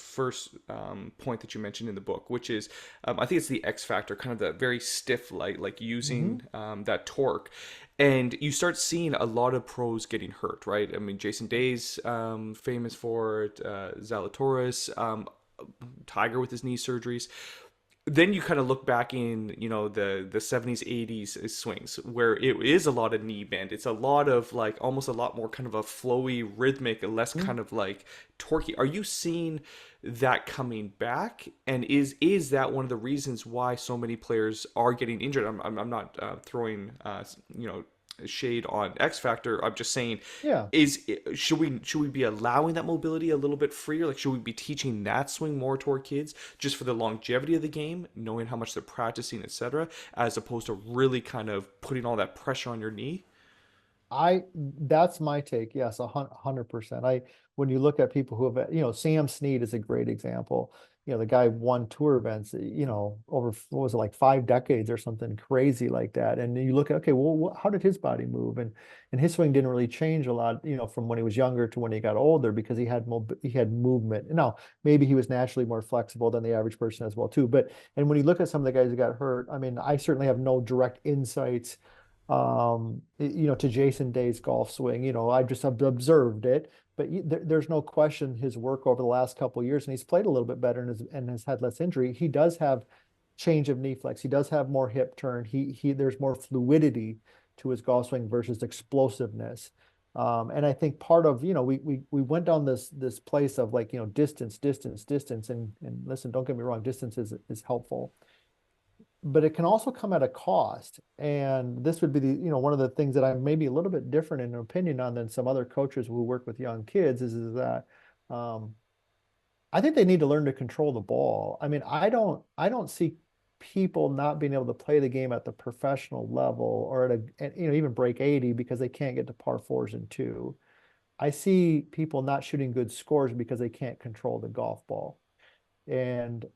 point that you mentioned in the book, which is I think it's the X factor, kind of that very stiff light, like Hmm. using that torque, and you start seeing a lot of pros getting hurt, right? I mean, Jason Day's famous for it, Zalatoris, Tiger with his knee surgeries. Then you kind of look back in, the 70s 80s swings where it is a lot of knee bend. It's a lot of like almost a lot more kind of a flowy rhythmic, less kind of like torquey. Are you seeing that coming back, and is that one of the reasons why so many players are getting injured? I'm not throwing shade on X Factor. I'm just saying, Yeah. is should we be allowing that mobility a little bit freer? Like, should we be teaching that swing more toward kids just for the longevity of the game, knowing how much they're practicing, etc., as opposed to really kind of putting all that pressure on your knee? That's my take. Yes, 100%. When you look at people who have, Sam Snead is a great example. The guy won tour events, over, what was it, like 5 decades or something crazy like that. And you look at, okay, well, how did his body move? And his swing didn't really change a lot, from when he was younger to when he got older, because he had movement. Now, maybe he was naturally more flexible than the average person as well too. And when you look at some of the guys who got hurt, I mean, I certainly have no direct insights to Jason Day's golf swing. I just have observed it, but there's no question his work over the last couple of years, and he's played a little bit better and has had less injury. He does have change of knee flex. He does have more hip turn. There's more fluidity to his golf swing versus explosiveness. And I think part of, we went down this place of like, distance, distance, distance, and listen, don't get me wrong, distance is helpful, but it can also come at a cost. And this would be one of the things that I'm maybe a little bit different in opinion on than some other coaches who work with young kids is that um, I think they need to learn to control the ball. I mean, I don't see people not being able to play the game at the professional level or even break 80 because they can't get to par fours and two. I see people not shooting good scores because they can't control the golf ball. And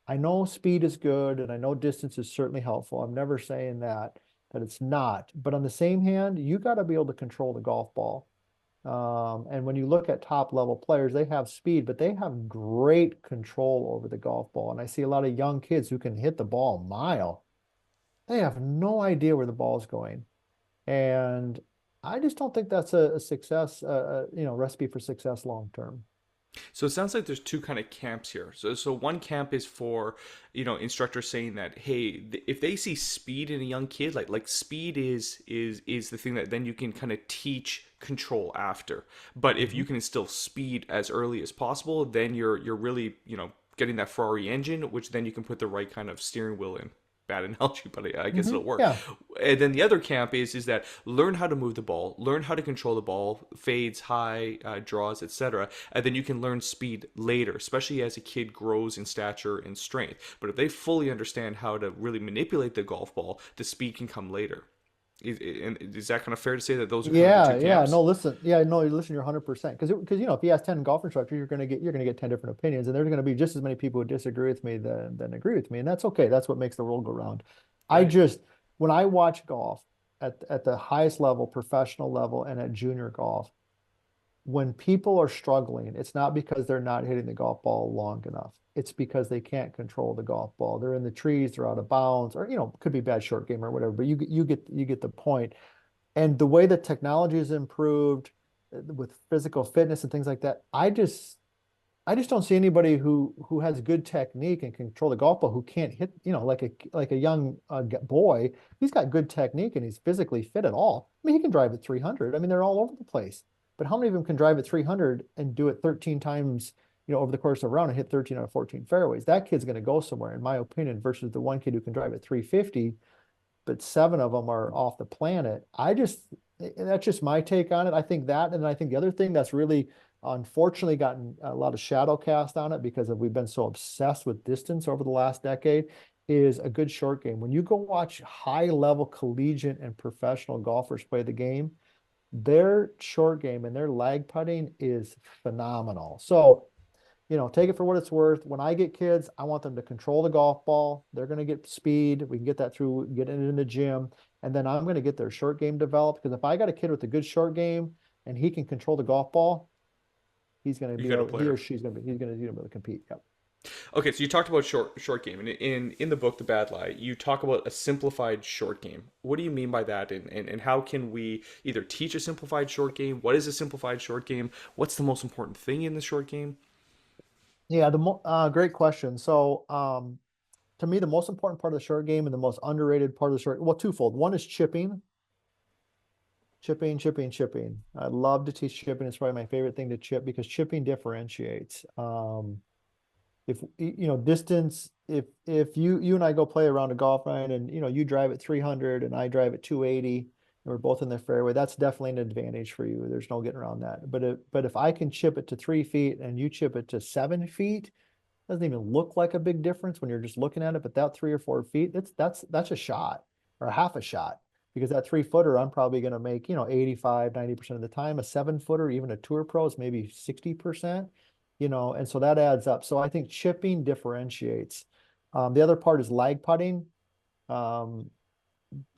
I know speed is good and I know distance is certainly helpful. I'm never saying that it's not. But on the same hand, you got to be able to control the golf ball. And when you look at top level players, they have speed, but they have great control over the golf ball. And I see a lot of young kids who can hit the ball a mile. They have no idea where the ball is going. And I just don't think that's a success, recipe for success long term. So it sounds like there's two kind of camps here. So one camp is for, instructors saying that, hey, if they see speed in a young kid, like speed is the thing that then you can kind of teach control after. But if you Mhm. can instill speed as early as possible, then you're really, getting that Ferrari engine, which then you can put the right kind of steering wheel in. Bad analogy, but I guess it'll work. Yeah. And then the other camp is that learn how to move the ball, learn how to control the ball, fades, high, draws, etc. And then you can learn speed later, especially as a kid grows in stature and strength. But if they fully understand how to really manipulate the golf ball, the speed can come later. Is that kind of fair to say that those are kind of the two Yeah, yeah. camps? No, listen. Yeah, no, listen, you're 100%. Because if you ask 10 golf instructors, you're gonna get 10 different opinions, and there's gonna be just as many people who disagree with me than agree with me. And that's okay. That's what makes the world go round. I Right. just when I watch golf at the highest level, professional level, and at junior golf, when people are struggling, it's not because they're not hitting the golf ball long enough. It's because they can't control the golf ball. They're in the trees, they're out of bounds, or could be bad short game or whatever, but you get the point. And the way that technology has improved, with physical fitness and things like that. I just don't see anybody who has good technique and can control the golf ball who can't hit, like a young boy. He's got good technique and he's physically fit at all. I mean, he can drive at 300. I mean, they're all over the place. But how many of them can drive at 300 and do it 13 times, over the course of a round and hit 13 out of 14 fairways? That kid's going to go somewhere, in my opinion, versus the one kid who can drive at 350, but seven of them are off the planet. That's just my take on it. I think that, and I think the other thing that's really unfortunately gotten a lot of shadow cast on it because we've been so obsessed with distance over the last decade is a good short game. When you go watch high level collegiate and professional golfers play the game, their short game and their lag putting is phenomenal. So take it for what it's worth. When I get kids, I want them to control the golf ball. They're going to get speed. We can get that through getting it in the gym. And then I'm going to get their short game developed. Because if I got a kid with a good short game and he can control the golf ball, he's going to You be got a able, he or player. she's going to be, he's going to be able to compete. Yep. Okay, so you talked about short game, and in the book, The Bad Lie, you talk about a simplified short game. What do you mean by that, and how can we either teach a simplified short game? What is a simplified short game? What's the most important thing in the short game? Yeah, great question. So, to me, the most important part of the short game and the most underrated part of the well, twofold. One is chipping. Chipping, chipping, chipping. I love to teach chipping. It's probably my favorite thing to chip because chipping differentiates. If distance, if you and I go play around a golf line and you drive at 300 and I drive at 280 and we're both in the fairway, that's definitely an advantage for you. There's no getting around that. But if I can chip it to 3 feet and you chip it to 7 feet, doesn't even look like a big difference when you're just looking at it, but that 3 or 4 feet, that's a shot or a half a shot. Because that 3 footer, I'm probably going to make, 85, 90% of the time. A 7 footer, even a tour pro is maybe 60%, and so that adds up. So I think chipping differentiates. The other part is lag putting. Um,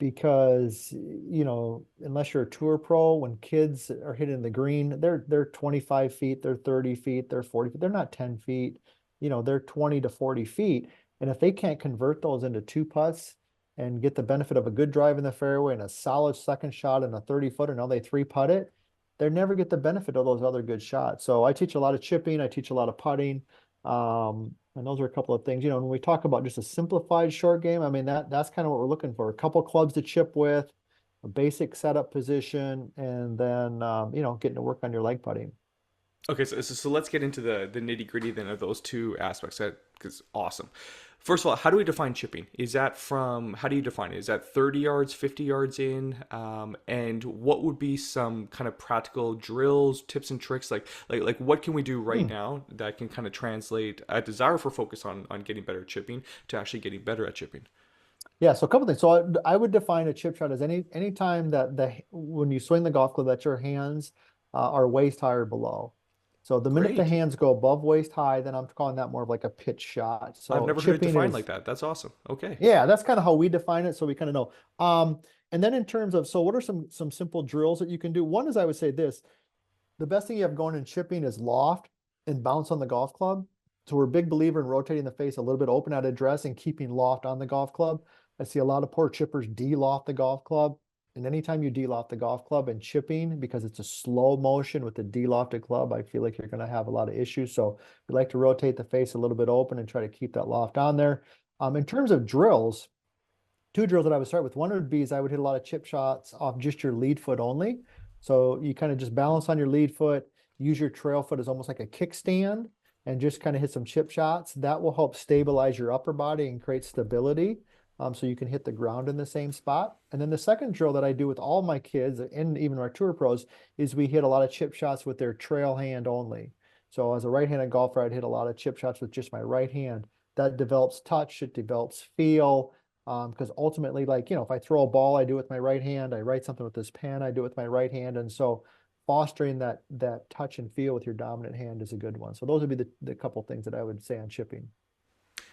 because unless you're a tour pro, when kids are hitting the green, they're 25 feet, they're 30 feet, they're 40 feet, they're not 10 feet, they're 20 to 40 feet. And if they can't convert those into two putts and get the benefit of a good drive in the fairway and a solid second shot and a 30 footer, now they three putt it, they never get the benefit of those other good shots. So I teach a lot of chipping, I teach a lot of putting. And those are a couple of things, when we talk about just a simplified short game, I mean, that's kind of what we're looking for. A couple clubs to chip with, a basic setup position, and then, getting to work on your leg putting. Okay, so let's get into the nitty gritty then of those two aspects. That is awesome. First of all, how do we define chipping? Is that from, how do you define it? Is that 30 yards, 50 yards in? And what would be some kind of practical drills, tips and tricks? Like what can we do right Hmm. now that can kind of translate a desire for focus on getting better at chipping to actually getting better at chipping? Yeah, so a couple things. So I would define a chip shot as any time that when you swing the golf club that your hands are waist high or below. So the minute the Great. hands go above waist high, then I'm calling that more of like a pitch shot. I've So never heard it chipping defined like is, that. That's awesome. Okay. yeah, that's kind of how we define it. So we kind of know. And then in terms of, so what are some simple drills that you can do? One is I would say this, the best thing you have going in chipping is loft and bounce on the golf club. So we're a big believer in rotating the face a little bit open at address and keeping loft on the golf club. I see a lot of poor chippers de-loft the golf club. And anytime you de-loft the golf club and chipping, because it's a slow motion with the de-lofted club, I feel like you're going to have a lot of issues. So we like to rotate the face a little bit open and try to keep that loft on there. In terms of drills, two drills that I would start with. One would be is I would hit a lot of chip shots off just your lead foot only. So you kind of just balance on your lead foot, use your trail foot as almost like a kickstand, and just kind of hit some chip shots. That will help stabilize your upper body and create stability. So you can hit the ground in the same spot. And then the second drill that I do with all my kids and even our tour pros is we hit a lot of chip shots with their trail hand only. So as a right-handed golfer, I'd hit a lot of chip shots with just my right hand. That develops touch, it develops feel, because ultimately, like, if I throw a ball, I do it with my right hand. I write something with this pen, I do it with my right hand. And so fostering that touch and feel with your dominant hand is a good one. So those would be the couple things that I would say on chipping.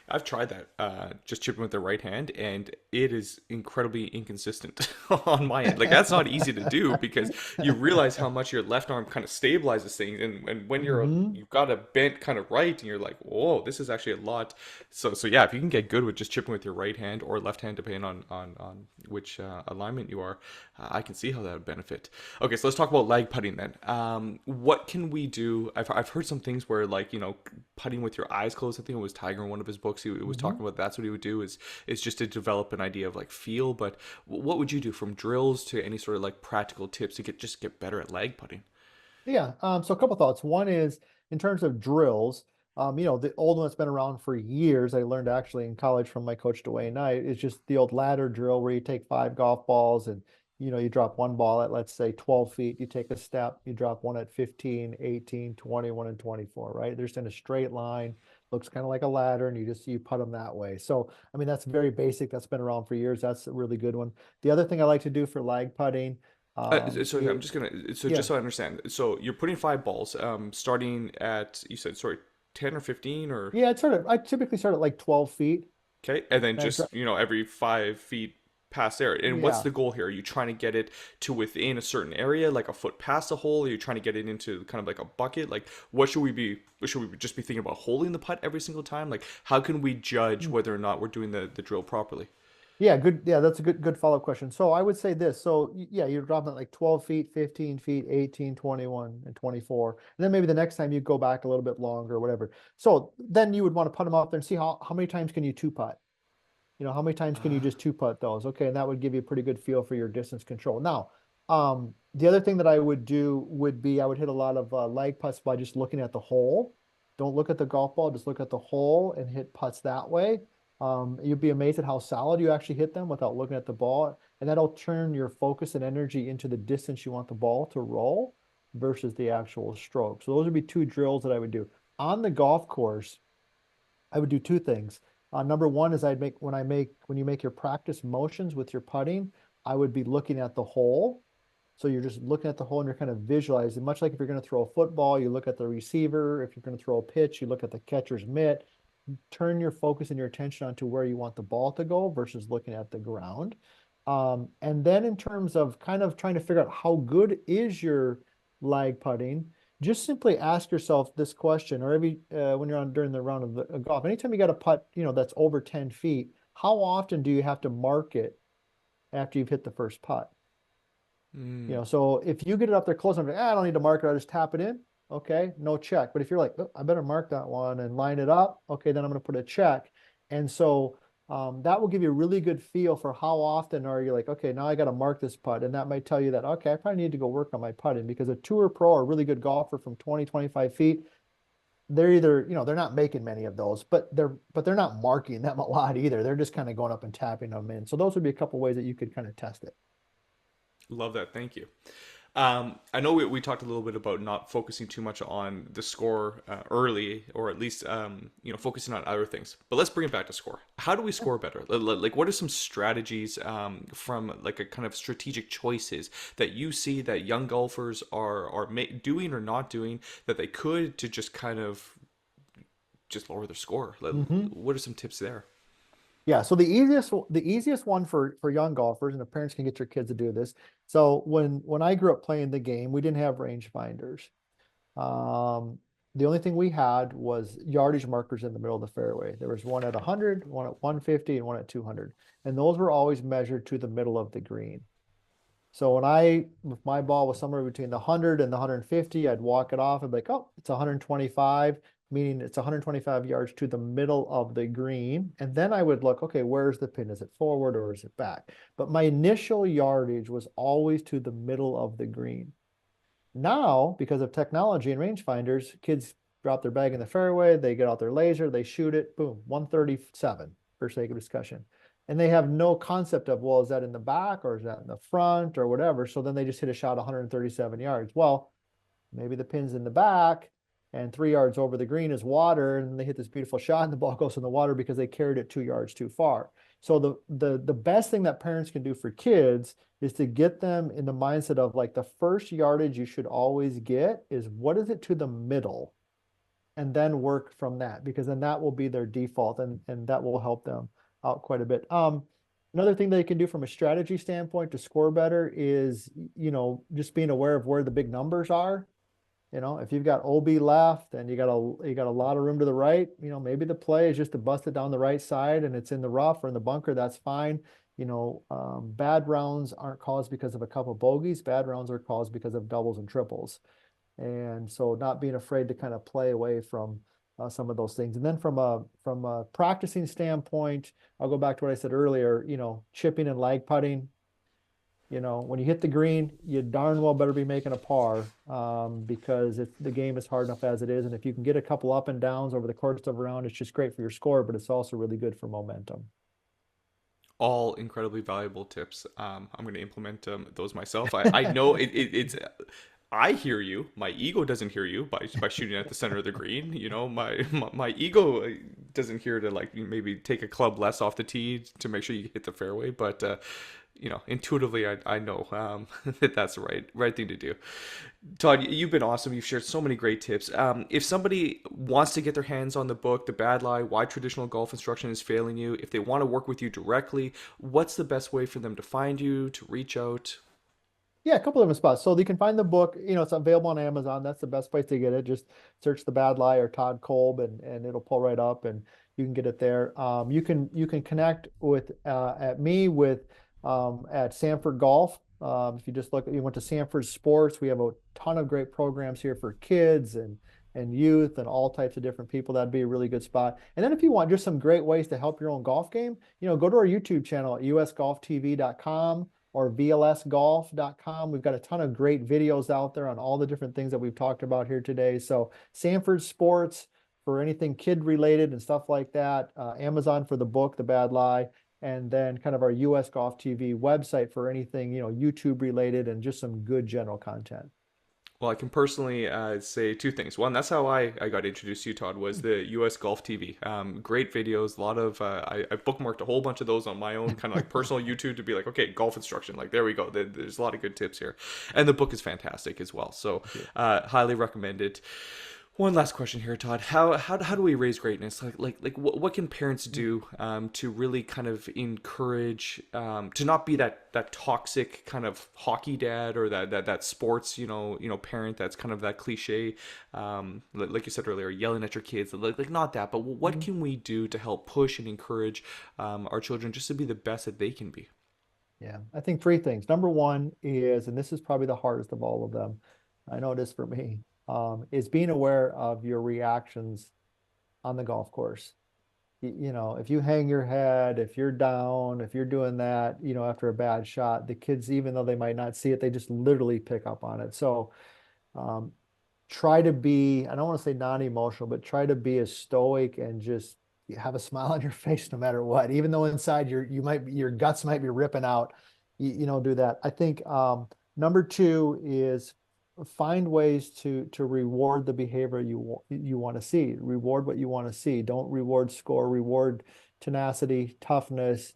I've tried that, just chipping with the right hand, and it is incredibly inconsistent on my end. Like that's not easy to do because you realize how much your left arm kind of stabilizes things, and when Hmm. you've got a bent kind of right, and you're like, whoa, this is actually a lot. So yeah, if you can get good with just chipping with your right hand or left hand, depending on which alignment you are, I can see how that would benefit. Okay, so let's talk about lag putting then. What can we do? I've heard some things where like putting with your eyes closed. I think it was Tiger in one of his books. He was Hmm. talking about that's what he would do is just to develop an idea of like feel. But what would you do from drills to any sort of like practical tips to get better at lag putting? Yeah. So a couple thoughts. One is in terms of drills, the old one that's been around for years, I learned actually in college from my coach Dwayne Knight, is just the old ladder drill where you take five golf balls and you drop one ball at, let's say, 12 feet, you take a step, you drop one at 15, 18, 21, and 24, right? They're just in a straight line, looks kind of like a ladder, and you put them that way. So, I mean, that's very basic. That's been around for years. That's a really good one. The other thing I like to do for lag putting, So I'm just gonna so yeah. just so I understand. So you're putting five balls, starting at you said sorry, 10 or 15 or Yeah, I typically start at like 12 feet. okay, and then And I dri just every 5 feet past there. And what's yeah. the goal here? Are you trying to get it to within a certain area, like a foot past the hole? Are you trying to get it into kind of like a bucket? Like what should we be? Should we just be thinking about holding the putt every single time? Like how can we judge Mm. whether or not we're doing the drill properly? Yeah, good. Yeah, that's a good follow-up question. So I would say this. So yeah, you're dropping at like 12 feet, 15 feet, 18, 21, and 24. And then maybe the next time you go back a little bit longer or whatever. So then you would want to put them up there and see how many times can you two putt? How many times can you Uh, just two putt those? Okay, and that would give you a pretty good feel for your distance control. Now, the other thing that I would do would be I would hit a lot of lag putts by just looking at the hole. Don't look at the golf ball, just look at the hole and hit putts that way. You'd be amazed at how solid you actually hit them without looking at the ball, and that'll turn your focus and energy into the distance you want the ball to roll versus the actual stroke. So those would be two drills that I would do on the golf course. I would do two things. Number one is when you make your practice motions with your putting, I would be looking at the hole. So you're just looking at the hole and you're kind of visualizing, much like if you're going to throw a football, you look at the receiver. If you're going to throw a pitch, you look at the catcher's mitt. Turn your focus and your attention onto where you want the ball to go versus looking at the ground. And then in terms of kind of trying to figure out how good is your lag putting, just simply ask yourself this question, or every when you're on during the round of the golf, anytime you got a putt, that's over 10 feet, how often do you have to mark it after you've hit the first putt? mm, So if you get it up there close, I'm like, I don't need to mark it, I'll just tap it in. Okay, no check. But if you're like, oh, I better mark that one and line it up, okay, then I'm going to put a check. And so that will give you a really good feel for how often are you like, okay, now I got to mark this putt. And that might tell you that, okay, I probably need to go work on my putting because a tour pro or a really good golfer from 20, 25 feet, they're either, they're not making many of those, but they're not marking them a lot either. They're just kind of going up and tapping them in. So those would be a couple ways that you could kind of test it. love that. Thank you. I know we talked a little bit about not focusing too much on the score early, or at least focusing on other things. But let's bring it back to score. How do we score better? Like, what are some strategies from like a kind of strategic choices that you see that young golfers are doing or not doing that they could to just kind of just lower their score? Mhm. What are some tips there? Yeah, so the easiest one for young golfers, and the parents can get your kids to do this. So when I grew up playing the game, we didn't have rangefinders. Um, the only thing we had was yardage markers in the middle of the fairway. There was one at 100, one at 150, and one at 200, and those were always measured to the middle of the green. So if my ball was somewhere between the 100 and the 150, I'd walk it off and be like, oh, it's 125, meaning it's 125 yards to the middle of the green. And then I would look, okay, where's the pin? Is it forward or is it back? But my initial yardage was always to the middle of the green. Now, because of technology and rangefinders, kids drop their bag in the fairway, they get out their laser, they shoot it, boom, 137 for sake of discussion. And they have no concept of, well, is that in the back or is that in the front or whatever? So then they just hit a shot 137 yards. Well, maybe the pin's in the back and 3 yards over the green is water, and they hit this beautiful shot and the ball goes in the water because they carried it 2 yards too far. So the best thing that parents can do for kids is to get them in the mindset of like the first yardage you should always get is what is it to the middle? and then work from that, because then that will be their default, and that will help them out quite a bit. Another thing they can do from a strategy standpoint to score better is, just being aware of where the big numbers are. If you've got OB left and you got a lot of room to the right, maybe the play is just to bust it down the right side and it's in the rough or in the bunker, that's fine. Bad rounds aren't caused because of a couple bogeys. Bad rounds are caused because of doubles and triples. And so not being afraid to kind of play away from some of those things. And then from a practicing standpoint, I'll go back to what I said earlier, chipping and lag putting. When you hit the green, you darn well better be making a par, because the game is hard enough as it is. And if you can get a couple up and downs over the course of a round, it's just great for your score, but it's also really good for momentum. All incredibly valuable tips. I'm going to implement those myself. I know it's. I hear you. My ego doesn't hear you by shooting at the center of the green. My ego doesn't hear to like maybe take a club less off the tee to make sure you hit the fairway. But intuitively, I know that that's the right thing to do. Todd, you've been awesome. You've shared so many great tips. If somebody wants to get their hands on the book, The Bad Lie, Why Traditional Golf Instruction is Failing You, if they want to work with you directly, what's the best way for them to find you, to reach out? Yeah, a couple of different spots. So you can find the book, it's available on Amazon. That's the best place to get it. Just search The Bad Lie or Todd Kolb, and it'll pull right up, and you can get it there. You can connect with at me with at Sanford Golf. If you just you went to Sanford Sports, we have a ton of great programs here for kids and youth and all types of different people. That'd be a really good spot. And then if you want just some great ways to help your own golf game, go to our YouTube channel at usgolftv.com or vlsgolf.com. We've got a ton of great videos out there on all the different things that we've talked about here today. So Sanford Sports for anything kid related and stuff like that. Amazon for the book, The Bad Lie. And then kind of our US Golf TV website for anything, YouTube related and just some good general content. Well, I can personally say two things. One, that's how I got introduced to you, Todd, was the US Golf TV. Great videos, a lot of, I bookmarked a whole bunch of those on my own kind of like personal YouTube to be like, okay, golf instruction, like there we go. There's a lot of good tips here. And the book is fantastic as well. So highly recommend it. One last question here, Todd. How do we raise greatness? Like what can parents do to really kind of encourage to not be that toxic kind of hockey dad or that sports parent that's kind of that cliche like you said earlier, yelling at your kids, like not that, but what can we do to help push and encourage our children just to be the best that they can be? Yeah, I think three things. Number one is, and this is probably the hardest of all of them, I know it is for me, is being aware of your reactions on the golf course. If you hang your head, if you're down, if you're doing that, after a bad shot, the kids, even though they might not see it, they just literally pick up on it. So try to be, I don't want to say non-emotional, but try to be as stoic and just have a smile on your face no matter what. Even though inside your guts might be ripping out, do that. I think number two is find ways to reward the behavior you want to see. Reward what you want to see. Don't reward score. Reward tenacity, toughness,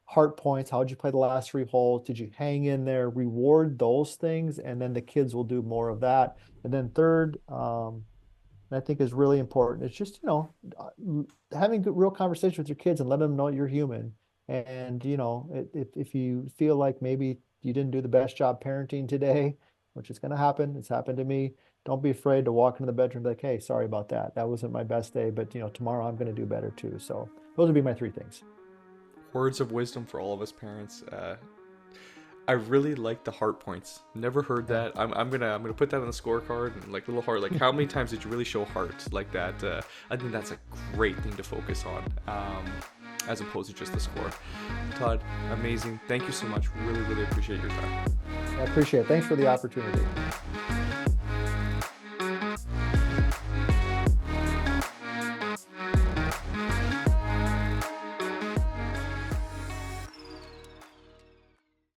heart points. How'd you play the last three holes? Did you hang in there? Reward those things, and then the kids will do more of that. And then third, I think is really important. It's just having good, real conversation with your kids and let them know you're human. And if you feel like maybe you didn't do the best job parenting today, which is going to happen. It's happened to me. Don't be afraid to walk into the bedroom and be like, hey, sorry about that. That wasn't my best day, but tomorrow I'm going to do better too. So those would be my three things. Words of wisdom for all of us parents. I really like the heart points. Never heard that. I'm gonna put that on the scorecard and like little heart. Like how many times did you really show heart like that? I think that's a great thing to focus on, as opposed to just the score. Todd, amazing. Thank you so much. Really, really appreciate your time. I appreciate it. Thanks for the opportunity.